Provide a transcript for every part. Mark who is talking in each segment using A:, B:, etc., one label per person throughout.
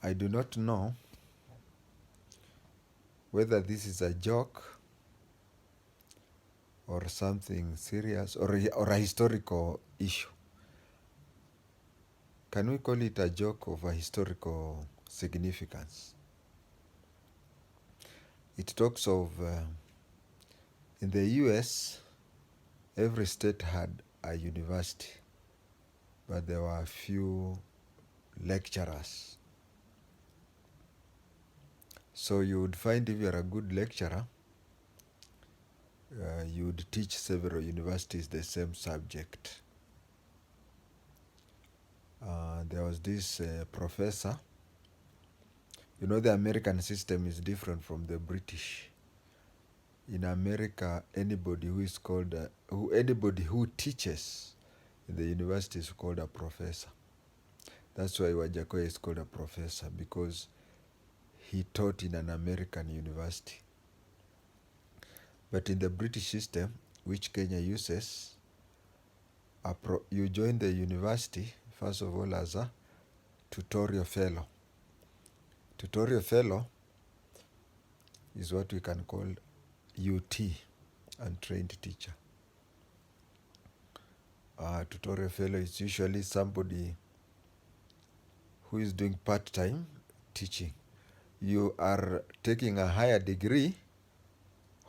A: I do not know whether this is a joke or something serious or a historical issue. Can we call it a joke of a historical significance? It talks of, in the US, every state had a university, but there were a few lecturers. So you would find if you're a good lecturer, you would teach several universities the same subject. There was this professor. You know, the American system is different from the British. In America, anybody who teaches in the university is called a professor. That's why Wajakoya is called a professor, because he taught in an American university. But in the British system, which Kenya uses, you join the university, first of all, as a tutorial fellow. Tutorial fellow is what we can call UT, untrained teacher. Tutorial fellow is usually somebody who is doing part-time teaching. You are taking a higher degree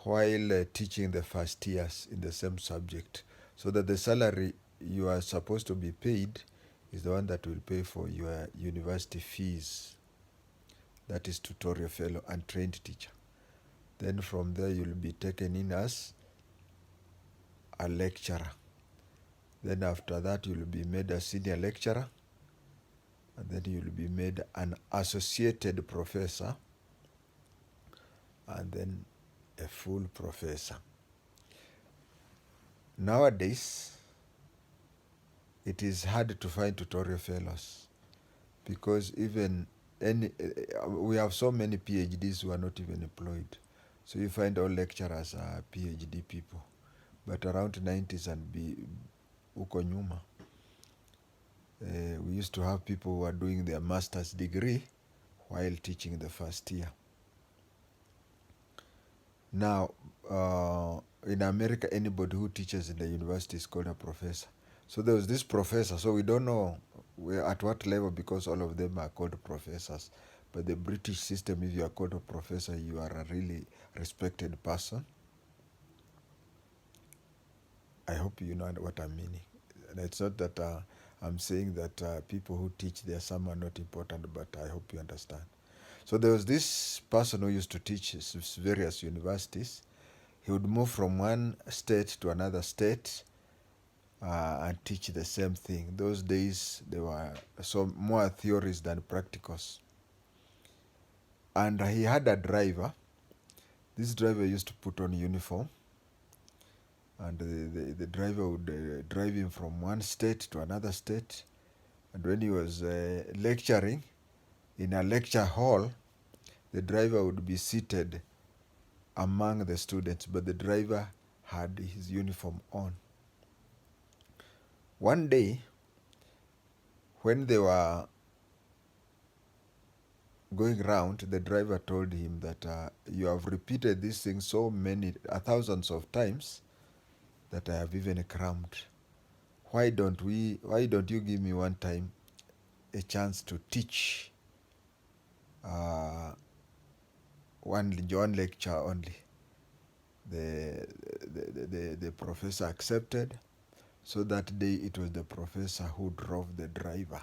A: while teaching the first years in the same subject, so that the salary you are supposed to be paid is the one that will pay for your university fees. That is tutorial fellow and trained teacher. Then from there you'll be taken in as a lecturer. Then after that you'll be made a senior lecturer, and then you'll be made an associated professor, and then a full professor. Nowadays, it is hard to find tutorial fellows, because even we have so many PhDs who are not even employed. So you find all lecturers are PhD people. But around 90s and uko nyuma, we used to have people who are doing their master's degree while teaching the first year. Now, in America, anybody who teaches in the university is called a professor. So there was this professor, so we don't know at what level, because all of them are called professors. But the British system, if you are called a professor, you are a really respected person. I hope you know what I'm meaning. And it's not that I'm saying that people who teach there, some are not important, but I hope you understand. So there was this person who used to teach various universities. He would move from one state to another state and teach the same thing. Those days, there were so more theories than practicals. And he had a driver. This driver used to put on uniform, and the driver would drive him from one state to another state. And when he was lecturing in a lecture hall, the driver would be seated among the students, but the driver had his uniform on. One day, when they were going round, the driver told him that you have repeated this thing so many thousands of times that I have even crammed. Why don't you give me one time a chance to teach one lecture only? The professor accepted. So that day it was the professor who drove the driver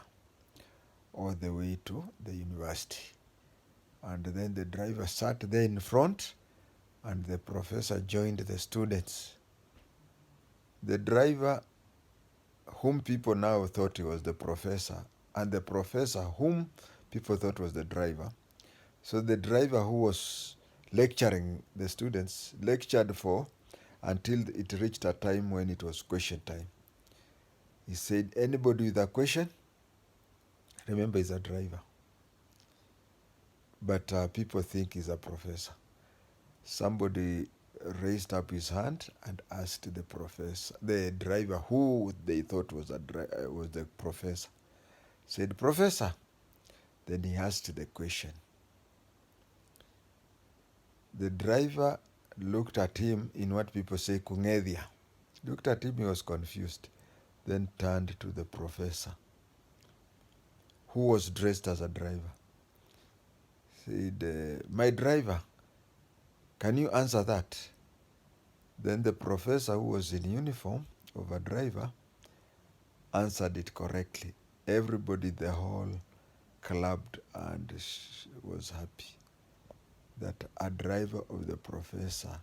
A: all the way to the university. And then the driver sat there in front, and the professor joined the students. The driver, whom people now thought he was the professor, and the professor whom people thought was the driver. So the driver who was lecturing the students lectured for until it reached a time when it was question time. He said, anybody with a question? Remember, he's a driver. But people think he's a professor. Somebody raised up his hand and asked the driver, who they thought was the professor, said, Professor, Then he asked the question. The driver looked at him in what people say kung'ethia. Looked at him, he was confused. Then turned to the professor, who was dressed as a driver. Said, my driver, can you answer that? Then the professor, who was in uniform of a driver, answered it correctly. Everybody in the hall clapped and was happy that a driver of the professor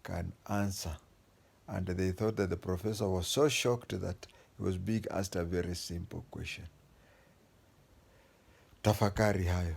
A: can answer. And they thought that the professor was so shocked that he was being asked a very simple question. Tafakari hayo.